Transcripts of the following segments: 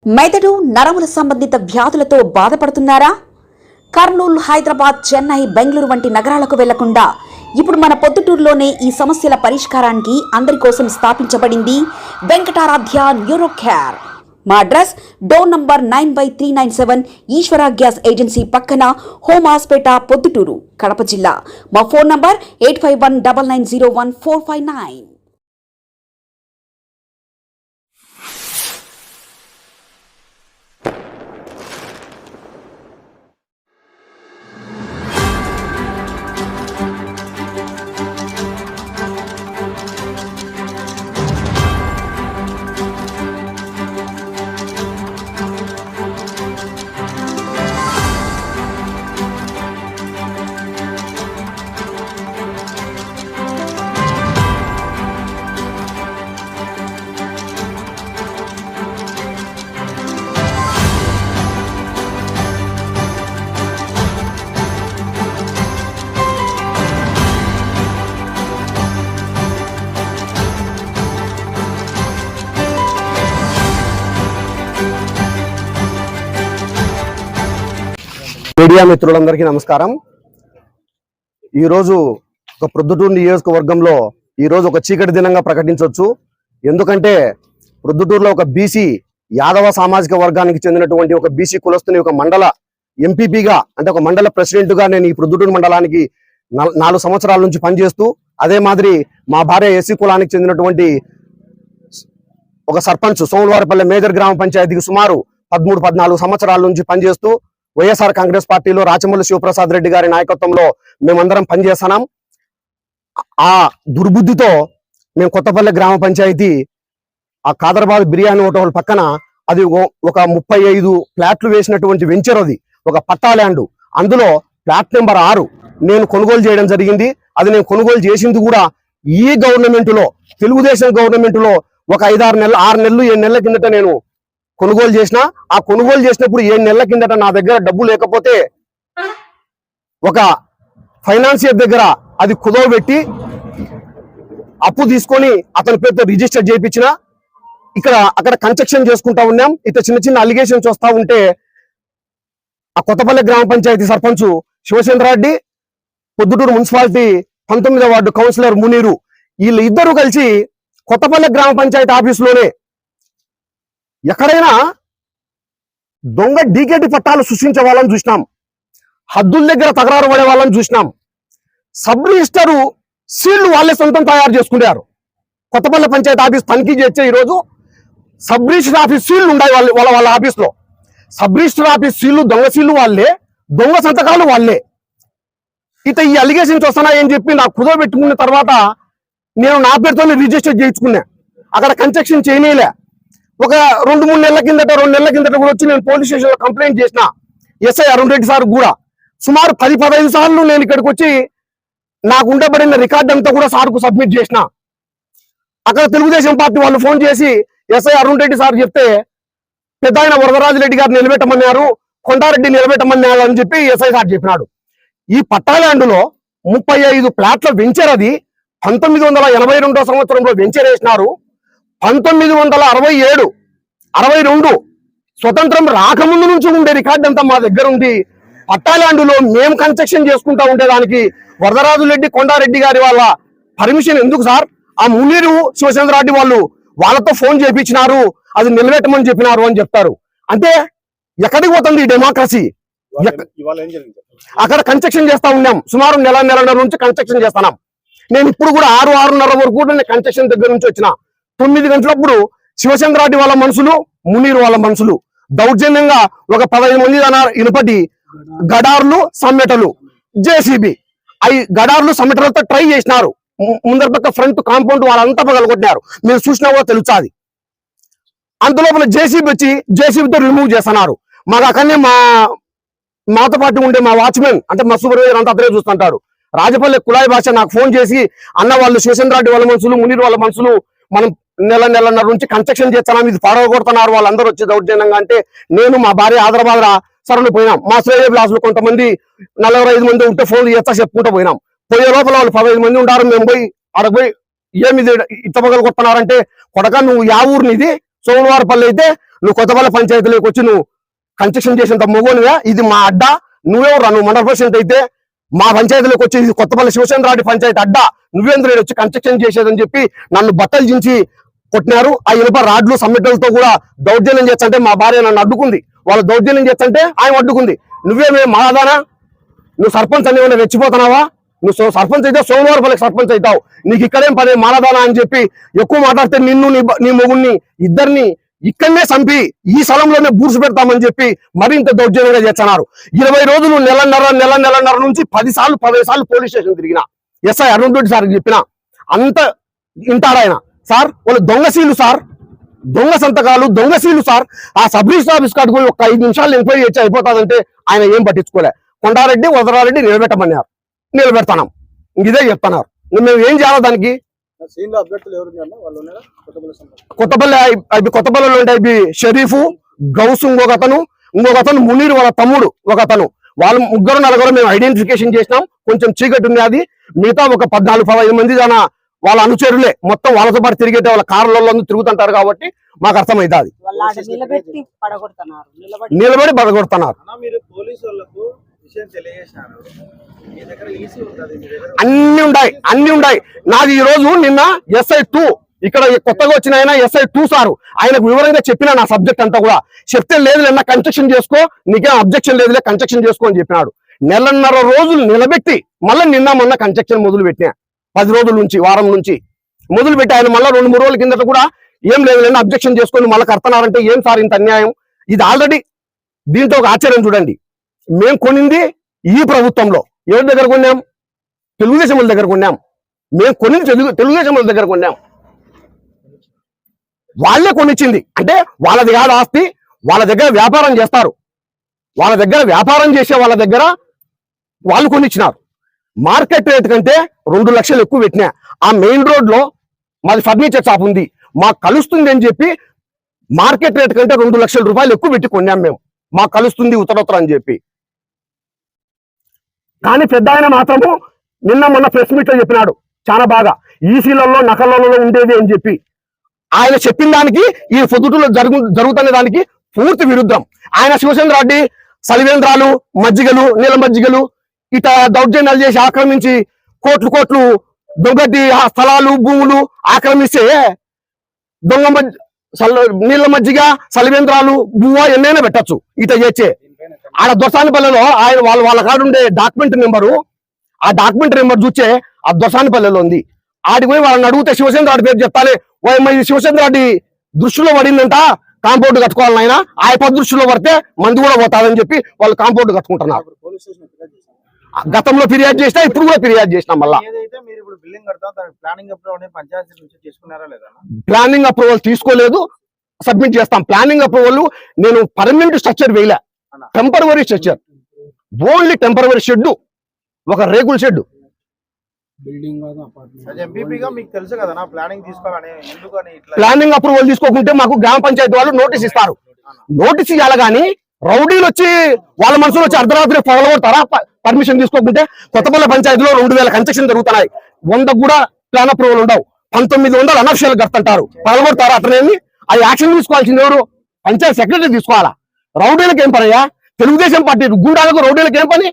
మెదడు నరముల సంబంధిత వ్యాధులతో బాధపడుతున్నారా? కర్నూలు, హైదరాబాద్, చెన్నై, బెంగళూరు వంటి నగరాలకు వెళ్లకుండా ఇప్పుడు మన పొద్దుటూరులోనే ఈ సమస్యల పరిష్కారానికి అందరి కోసం స్థాపించబడింది వెంకటారాధ్య న్యూరో కేర్. మా అడ్రస్ డోర్ నంబర్ 9/397 ఈశ్వర గ్యాస్ ఏజెన్సీ పక్కన, హోమ్ హాస్పేట, పొద్దుటూరు, కడప జిల్లా. మా ఫోన్ నంబర్ 8519901459. మీడియా మిత్రులందరికీ నమస్కారం. ఈరోజు ఒక ప్రొద్దుటూరు నియోజకవర్గంలో ఈరోజు ఒక చీకటి దినంగా ప్రకటించవచ్చు. ఎందుకంటే ప్రొద్దుటూరులో ఒక బీసీ యాదవ సామాజిక వర్గానికి చెందినటువంటి ఒక బీసీ కులస్తుని ఒక మండల ఎంపీపీగా, అంటే ఒక మండల ప్రెసిడెంట్గా నేను ఈ ప్రొద్దుటూరు మండలానికి 4 సంవత్సరాల నుంచి పనిచేస్తూ, అదే మాదిరి మా భార్య ఎస్సీ కులానికి చెందినటువంటి ఒక సర్పంచ్ సోమవారపల్లె మేజర్ గ్రామ పంచాయతీకి సుమారు 13-14 సంవత్సరాల నుంచి పనిచేస్తూ వైఎస్ఆర్ కాంగ్రెస్ పార్టీలో రాచమల్లి శివప్రసాద్ రెడ్డి గారి నాయకత్వంలో మేమందరం పనిచేస్తున్నాం. ఆ దుర్బుద్ధితో మేము కొత్తపల్లె గ్రామ పంచాయతీ ఆ కాదరాబాద్ బిర్యానీ హోటల్ పక్కన అది ఒక 35 ఫ్లాట్లు వేసినటువంటి వెంచర్, అది ఒక పట్టా ల్యాండ్. అందులో ఫ్లాట్ నెంబర్ 6 నేను కొనుగోలు చేయడం జరిగింది. అది నేను కొనుగోలు చేసింది కూడా ఈ గవర్నమెంట్లో, తెలుగుదేశం గవర్నమెంట్లో ఒక 6 నెలలు 7 నెలల కిందట నేను కొనుగోలు చేసిన. ఆ కొనుగోలు చేసినప్పుడు 7 నెలల కిందట నా దగ్గర డబ్బు లేకపోతే ఒక ఫైనాన్సియర్ దగ్గర అది కుదవబెట్టి అప్పు తీసుకొని అతని పేరుతో రిజిస్టర్ చేయించిన. అక్కడ కన్స్ట్రక్షన్ చేసుకుంటా ఉన్నాం. ఇట్లా చిన్న చిన్న అలిగేషన్స్ వస్తా ఉంటే ఆ కొత్తపల్లె గ్రామ పంచాయతీ సర్పంచ్ శివచంద్రారెడ్డి, పొద్దుటూరు మున్సిపాలిటీ 19వ వార్డు కౌన్సిలర్ మునీరు, వీళ్ళు ఇద్దరు కలిసి కొత్తపల్లె గ్రామ పంచాయతీ ఆఫీసులోనే ఎక్కడైనా దొంగ డీకేటీ పట్టాలు సృష్టించే వాళ్ళని చూసినాం, హద్దుల దగ్గర తగరారు పడే వాళ్ళని చూసినాం. సబ్ రిజిస్టరు సీళ్లు వాళ్ళే సొంతం తయారు చేసుకున్నారు. కొత్తపల్లె పంచాయతీ ఆఫీస్ తనిఖీ చేస్తే ఈరోజు సబ్ రిజిస్టర్ ఆఫీస్ సీళ్లు ఉన్నాయి వాళ్ళ ఆఫీస్లో. సబ్ రిజిస్టర్ ఆఫీస్ సీళ్లు, దొంగ సీళ్లు వాళ్ళే, దొంగ సంతకాలు వాళ్ళే. ఇత ఈ అలిగేషన్స్ వస్తున్నాయని చెప్పి నాకు కుదవబెట్టుకున్న తర్వాత నేను నా పేరుతోనే రిజిస్టర్ చేయించుకున్నా. అక్కడ కన్స్ట్రక్షన్ చేయలేలే. ఒక 2-3 నెలల కిందట, 2 నెలల కిందట కూడా వచ్చి నేను పోలీస్ స్టేషన్లో కంప్లైంట్ చేసిన. ఎస్ఐ అరుణ్ రెడ్డి సార్ కూడా సుమారు 10-15 సార్లు నేను ఇక్కడికి వచ్చి నాకు ఉండబడిన రికార్డ్ అంతా కూడా సార్కు సబ్మిట్ చేసిన. అక్కడ తెలుగుదేశం పార్టీ వాళ్ళు ఫోన్ చేసి ఎస్ఐ అరుణ్ రెడ్డి సార్ చెప్తే పెద్ద ఆయన వరదరాజు రెడ్డి గారు నిలబెట్టమన్నారు, కొండారెడ్డి నిలబెట్టమన్నారు అని చెప్పి ఎస్ఐ సార్ చెప్పినాడు. ఈ పట్టాల్యాండ్లో 35 ఫ్లాట్ల వెంచర్, అది 1982 సంవత్సరంలో వెంచర్ వేసినారు. 1967-62 స్వతంత్రం రాకముందు నుంచి ఉండే రికార్డు అంతా మా దగ్గర ఉంది. పట్టాల్యాండ్లో మేము కన్స్ట్రక్షన్ చేసుకుంటా ఉండేదానికి వరదరాజు రెడ్డి, కొండారెడ్డి గారి వాళ్ళ పర్మిషన్ ఎందుకు సార్? ఆ మునీరు శివచంద్రారెడ్డి వాళ్ళు వాళ్ళతో ఫోన్ చేయించినారు, అది నిలబెట్టమని చెప్పినారు అని చెప్తారు. అంటే ఎక్కడికి పోతుంది ఈ డెమోక్రసీ? అక్కడ కన్స్ట్రక్షన్ చేస్తా ఉన్నాం. సుమారు నెలన్నర నుంచి కన్స్ట్రక్షన్ చేస్తున్నాం. నేను ఇప్పుడు కూడా 6-6:30 వరకు కూడా నేను కన్స్ట్రక్షన్ దగ్గర నుంచి వచ్చిన. 9 గంటలప్పుడు శివచంద్రారెడ్డి వాళ్ళ మనుషులు, మునీరు వాళ్ళ మనుషులు దౌర్జన్యంగా ఒక 15 మంది ఇనుపటి గడార్లు, సమ్మెటలు, జేసీబీ అవి గడార్లు సమ్మెటలతో ట్రై చేసినారు. ముందర పక్క ఫ్రంట్ కాంపౌండ్ వాళ్ళంతా పగలగొట్టినారు. మీరు చూసినా కూడా తెలుస్తుంది. అంతలోపల జేసీబీ వచ్చి జేసీబీతో రిమూవ్ చేస్తున్నారు. మాకు అక్కడనే మాతో పాటు ఉండే మా వాచ్మెన్, అంటే మా సూపర్వైజర్ అంతా అతనే చూస్తుంటాడు. రాజపల్లి కులాయి భాష నాకు ఫోన్ చేసి, అన్న వాళ్ళు శివచంద్రారెడ్డి వాళ్ళ మనుషులు, మునీరు వాళ్ళ మనుషులు, మనం నెలన్నర నుంచి కన్స్ట్రక్షన్ చేస్తున్నాం, ఇది పడగొడుతున్నారు వాళ్ళందరూ వచ్చి దౌర్జన్యంగా అంటే నేను మా భార్య ఆదరాబాద్ సరళి పోయినాం. మా శ్రేయ బ్లాస్లో కొంతమంది 45 మంది ఉంటే ఫోన్లు చేస్తా చెప్పుకుంటూ పోయినాం. పోయే లోపల వాళ్ళు 15 మంది ఉంటారు. మేము పోయి అడగపోయి ఏమి ఇట్ట పగలు కొడుతున్నారంటే, కొడక నువ్వు యా ఊరినిది? సోమవారపల్లి అయితే నువ్వు కొత్తపల్లి పంచాయతీలోకి వచ్చి నువ్వు కన్స్ట్రక్షన్ చేసేంత మొగోనివే? ఇది మా అడ్డా, నువ్వెవరు? నువ్వు మండల ప్రెసిడెంట్ అయితే మా పంచాయతీలోకి వచ్చి ఇది కొత్తపల్లి శివసేన రెడ్డి పంచాయతీ అడ్డా, నువ్వేంద్ర వచ్చి కన్స్ట్రక్షన్ చేసేదని చెప్పి నన్ను బట్టలు చించి కొట్టినారు. ఆ ఇనుప రాడ్లు సమ్మెటలతో కూడా దౌర్జన్యం చేస్తుంటే మా భార్య నన్ను అడ్డుకుంది. వాళ్ళు దౌర్జన్యం చేస్తుంటే ఆయన అడ్డుకుంది. నువ్వేమే మాదానా? నువ్వు సర్పంచ్ అని ఏమైనా రెచ్చిపోతున్నావా? నువ్వు సర్పంచ్ అయితే సోమవారపల్లికి సర్పంచ్ అవుతావు. నీకు ఇక్కడేం పదే మాలదానా అని చెప్పి ఎక్కువ మాట్లాడితే నిన్ను నీ మొగుడిని ఇద్దరిని ఇక్కడనే చంపి ఈ స్థలంలోనే బూర్సు పెడతామని చెప్పి మరింత దౌర్జన్యంగా చేస్తున్నారు. 20 రోజులు నెలన్నర నుంచి 15 సార్లు పోలీస్ స్టేషన్ తిరిగిన ఎస్ఐ అరుణ్ రెడ్డి సార్కి చెప్పిన అంత వింటాడాయన. సార్ వాళ్ళు దొంగశీలు సార్, దొంగ సంతకాలు, దొంగశీలు సార్. ఆ సబ్ రిజిస్టర్ ఆఫీస్ కాడికి పోయి ఒక 5 నిమిషాలు ఎంక్వైరీ చేసి అయిపోతాదంటే ఆయన ఏం పట్టించుకోలే. కొండారెడ్డి వదరారెడ్డి నిలబెట్టమన్నారు, నిలబెడతాం. ఇదే చెప్తున్నారు. మేము ఏం చేయాలి దానికి? కొత్తపల్లిలో ఉంటే అవి షరీఫ్, గౌస్, ఇంకొకతను మునీర్ వాళ్ళ తమ్ముడు ఒకతను. వాళ్ళు 3-4 మేము ఐడెంటిఫికేషన్ చేసినాం. కొంచెం చీకటి ఉంది. అది మిగతా ఒక 14-15 మంది జన వాళ్ళ అనుచరులే. మొత్తం వాళ్ళతో పాటు తిరిగేటే వాళ్ళ కార్లలో తిరుగుతుంటారు కాబట్టి మాకు అర్థమైంది. నిలబడి పడగొడుతున్నారు. అన్ని ఉన్నాయి. నాది ఈ రోజు నిన్న SI2 ఇక్కడ కొత్తగా వచ్చిన ఆయన SI2 సారు ఆయనకు వివరంగా చెప్పిన నా సబ్జెక్ట్ అంతా కూడా చెప్తే లేదు నిన్న కన్స్ట్రక్షన్ చేసుకో, నీకేం అబ్జెక్షన్ లేదులే కన్స్ట్రక్షన్ చేసుకో అని చెప్పినాడు. నెలన్నర రోజులు నిలబెట్టి మళ్ళీ నిన్న మొన్న కన్స్ట్రక్షన్ మొదలు పెట్టినా. 10 రోజుల నుంచి, వారం నుంచి మొదలు పెట్టి ఆయన మళ్ళీ 2-3 రోజుల కిందట కూడా ఏం లేదు అబ్జెక్షన్ చేసుకొని మళ్ళీ కడతన్నారంటే ఏం సార్ ఇంత అన్యాయం? ఇది ఆల్రెడీ దీంతో ఒక ఆశ్చర్యం చూడండి. మేము కొనింది ఈ ప్రభుత్వంలో ఎవరి దగ్గర కొన్నాం? తెలుగుదేశం వాళ్ళ దగ్గర కొన్నాం. మేము కొనింది తెలుగుదేశం వాళ్ళ దగ్గర కొన్నాం. వాళ్ళే కొనిచ్చింది అంటే వాళ్ళది కాదు ఆస్తి. వాళ్ళ దగ్గర వ్యాపారం చేస్తారు. వాళ్ళ దగ్గర వ్యాపారం చేసే వాళ్ళ దగ్గర వాళ్ళు కొనిచ్చినారు. మార్కెట్ రేట్ కంటే 2 లక్షలు ఎక్కువ పెట్టినా. ఆ మెయిన్ రోడ్ లో మాది ఫర్నిచర్ షాప్ ఉంది, మాకు కలుస్తుంది అని చెప్పి మార్కెట్ రేట్ కంటే 2 లక్షల రూపాయలు ఎక్కువ పెట్టి కొన్నాం మేము. మాకు కలుస్తుంది ఉత్తరోత్తర అని చెప్పి. కానీ పెద్ద ఆయన మాత్రము నిన్న మొన్న ప్రెస్ మీట్ లో చెప్పినాడు చాలా బాగా, ఈసీలలో నకలలో ఉండేది అని చెప్పి. ఆయన చెప్పిన దానికి ఈ పొద్దుటూరులో జరుగుతున్న దానికి పూర్తి విరుద్ధం. ఆయన శివసేన రెడ్డి సలివేంద్రాలు, మజ్జిగలు, నీళ్ళ మజ్జిగలు ఇట దౌర్జన్యాలు చేసి ఆక్రమించి కోట్లు దొంగటి స్థలాలు, భూములు ఆక్రమిస్తే నీళ్ళ మజ్జిగ, సలివేంద్రాలు, బువ్వ ఎన్నైనా పెట్టచ్చు ఇట చేసే. ఆడ దొసానిపల్లెలో ఆయన వాళ్ళ కాడ ఉండే డాక్యుమెంట్ నెంబరు, ఆ డాక్యుమెంట్ నెంబర్ చూసే ఆ దొసానిపల్లెలో ఉంది. ఆడికి పోయి వాళ్ళని అడిగితే శివసేన రెడ్డి పేరు చెప్తానే, శివసేన రెడ్డి దృష్టిలో పడిందంట కాంపౌండ్ కట్టుకోవాలని. ఆయన ఆ దృష్టిలో పడితే మంది కూడా పోతాదని చెప్పి వాళ్ళు కాంపౌండ్ కట్టుకుంటున్నారు. గతంలో ఫిర్యాదు చేసినా, ఇప్పుడు కూడా ఫిర్యాదు చేసినాం. మళ్ళా ప్లానింగ్ అప్రూవల్ తీసుకోలేదు, సబ్మిట్ చేస్తాం. ప్లానింగ్ అప్రూవల్ నేను పర్మనెంట్ స్ట్రక్చర్ వేయలే, temporary structure, only temporary shed, ఒక రేకుల షెడ్. ప్లానింగ్ అప్రూవల్ తీసుకోకుంటే మాకు గ్రామ పంచాయతీ వాళ్ళు నోటీస్ ఇస్తారు. నోటీస్ ఇవ్వాలి కానీ రౌడీలు వచ్చి వాళ్ళ మనసులో వచ్చి అర్ధరాత్రి పగలగొడతారా పర్మిషన్ తీసుకోకుంటే? కొత్తపల్లి పంచాయతీలో 2000 కన్స్ట్రక్షన్ జరుగుతున్నాయి. 100 కూడా ప్లాన్ అప్రూవల్ ఉండవు. 1900 అనఫిషియల్ కడుతుంటారు. పగలగొడతారా? అట్లనేమి అది యాక్షన్ తీసుకోవాల్సింది ఎవరు? పంచాయతీ సెక్రటరీ తీసుకోవాలా. రౌడీలకు ఏం పనయ్యా? తెలుగుదేశం పార్టీ గుండాలకు రౌడీలకు ఏం పని?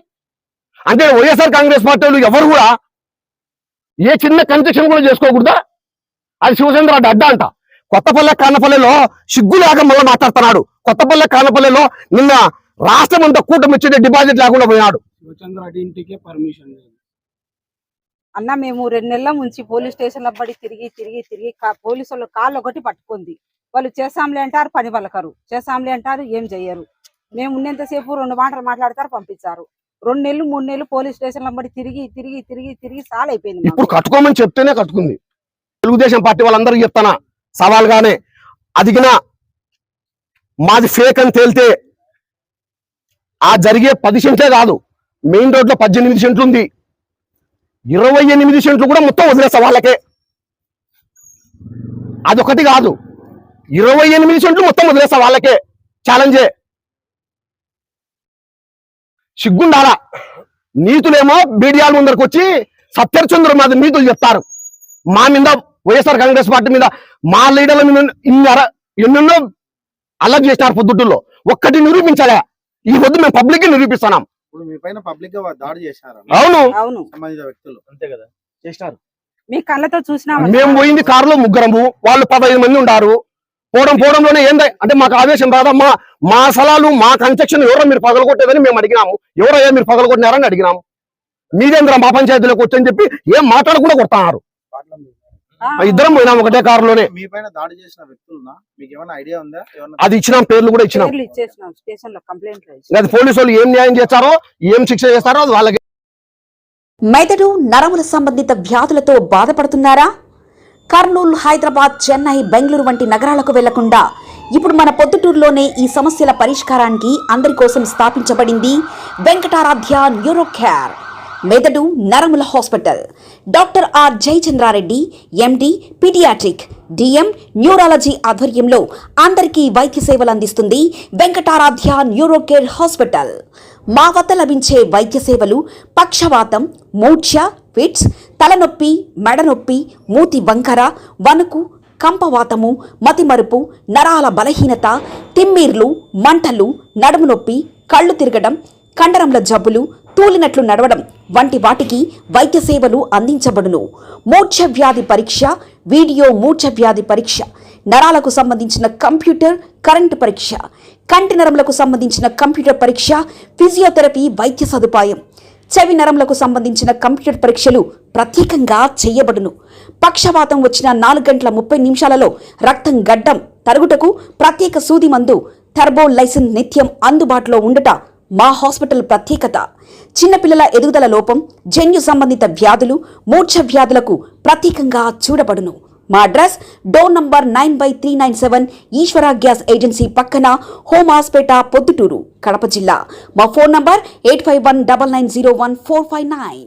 అంటే వైఎస్ఆర్ కాంగ్రెస్ పార్టీలు ఎవరు కూడా ఏ చిన్న కన్స్ట్రక్షన్ కూడా చేసుకోకూడదా? అది శివసేన రెడ్డి అడ్డా అంట. కొత్తపల్లె కానపల్లెలో సిగ్గులాగా మళ్ళీ మాట్లాడుతున్నాడు. కొత్తపల్లె కానపల్లెలో నిన్న రాష్ట్రం అంతా కూటమి ఇచ్చే డిపాజిట్ లేకుండా పోయినాడు. అన్న మేము 2 నెలల నుంచి పోలీస్ స్టేషన్ల బడి తిరిగి పోలీసు వాళ్ళు కాళ్ళు ఒకటి పట్టుకుంది. వాళ్ళు చేసాంలే అంటారు, పని పలకరు. చేసాంలే అంటారు, ఏం చెయ్యరు. మేము ఉన్నంతసేపు 2 మాటలు మాట్లాడతారు, పంపించారు. 2 నెలలు 3 నెలలు పోలీస్ స్టేషన్ల బడి తిరిగి సాలైపోయింది. ఇప్పుడు కట్టుకోమని చెప్తేనే కట్టుకుంది. తెలుగుదేశం పార్టీ వాళ్ళందరికీ చెప్తానా సవాల్గానే, అదిగినా మాది ఫేక్ అని తేలితే ఆ జరిగే 10 సెంట్లే కాదు, మెయిన్ రోడ్ లో 18 సెంట్లు ఉంది. 28 సెంట్లు కూడా మొత్తం వదిలేస్తా వాళ్ళకే. అదొకటి కాదు, 28 సెంట్లు మొత్తం వదిలేస్తా వాళ్ళకే. ఛాలెంజే. సిగ్గుండాలా? నీతులేమో మీడియాల ముందరికి వచ్చి సత్యచంద్ర మీద నీతులు చెప్తారు. మా మీద వైఎస్ఆర్ కాంగ్రెస్ పార్టీ మీద, మా లీడర్ల మీద ఎన్నెన్నో అల్లరి చేసినారు పొద్దుటూరులో. ఒక్కటి నిరూపించాలే. ఈ పొద్దు మేము పబ్లిక్ నిరూపిస్తున్నాం. ఇప్పుడు మీ పైన పబ్లిక్ గా దాడి చేశారు అవును, అవును సంబంధించిన వ్యక్తులు. అంతే కదా చేసినారు. మీ కళ్ళతో చూసినా మేము పోయింది కారులో ముగ్గురము, వాళ్ళు 15 మంది ఉండారు. పోవడంలోనే ఏంది అంటే మాకు ఆవేశం రాదా? మా స్థలాలు మా కన్స్ట్రక్షన్ ఎవరో మీరు పగలగొట్టేదని మేము అడిగినాము. ఎవరయ్యా మీరు పగలగొట్టినారని అడిగినాము. మీరేంద్ర మా పంచాయతీలోకి వచ్చని చెప్పి ఏం మాట్లాడకుండా కొడతారు. ఇద్దరం పోయినాం ఒకటే కారులోనే. మీ పైన దాడి చేసిన వ్యక్తులున్నా మీకు ఏమైనా ఐడియా ఉందా? అది ఇచ్చినాం, పేర్లు కూడా ఇచ్చినాం. పేర్లు ఇచ్చేసినాం, స్టేషన్ లో కంప్లైంట్ అది పోలీసు వాళ్ళు ఏం న్యాయం చేస్తారో ఏం శిక్ష చేస్తారో అది వాళ్ళకి. మెదడు నరముల సంబంధిత వ్యాధులతో బాధపడుతున్నారా? కర్నూలు, హైదరాబాద్, చెన్నై, బెంగళూరు వంటి నగరాలకు వెళ్లకుండా ఇప్పుడు మన పొద్దుటూరులోనే ఈ సమస్యల పరిష్కారానికి అందరి కోసం స్థాపించబడింది వెంకటారాధ్య న్యూరో కేర్ మెదడు నరముల hospital. Doctor R Jayachandra Reddy, MD, paediatric, DM, neurology ఆధ్వర్యంలో అందరికీ వైద్య సేవలు అందిస్తుంది వెంకటారాధ్య న్యూరో కేర్ హాస్పిటల్. మా వద్ద లభించే వైద్య సేవలు పక్షవాతం, మూర్ఛ, ఫిట్స్, తలనొప్పి, మెడనొప్పి, మూతి వంకర, వణుకు, కంపవాతము, మతిమరుపు, నరాల బలహీనత, తిమ్మిర్లు, మంటలు, నడుము నొప్పి, కళ్ళు తిరగడం, కండరంల జబ్బులు, తూలినట్లు నడవడం వంటి వాటికి వైద్య సేవలు అందించబడును. మూర్ఛ వ్యాధి పరీక్ష, వీడియో మూర్ఛ వ్యాధి పరీక్ష, నరాలకు సంబంధించిన కంప్యూటర్ కరెంటు పరీక్ష, కంటి నరములకు సంబంధించిన కంప్యూటర్ పరీక్ష, ఫిజియోథెరపీ వైద్య సదుపాయం, చెవి నరములకు సంబంధించిన కంప్యూటర్ పరీక్షలు ప్రత్యేకంగా చేయబడును. పక్షవాతం వచ్చిన 4 గంటల 30 నిమిషాలలో రక్తం గడ్డం తరుగుటకు ప్రత్యేక సూది మందు థర్బోలైసిన్ నిత్యం అందుబాటులో ఉండుట మా హాస్పిటల్ ప్రత్యేకత. చిన్నపిల్లల ఎదుగుదల లోపం, జన్యు సంబంధిత వ్యాధులు, మూర్ఛ వ్యాధులకు ప్రత్యేకంగా చూడబడును. మా అడ్రస్ డోర్ నంబర్ 9/397 ఈశ్వర గ్యాస్ ఏజెన్సీ పక్కన, హోమాస్పేట, పొద్దుటూరు, కడప జిల్లా. మా ఫోన్ నంబర్ 8519901459.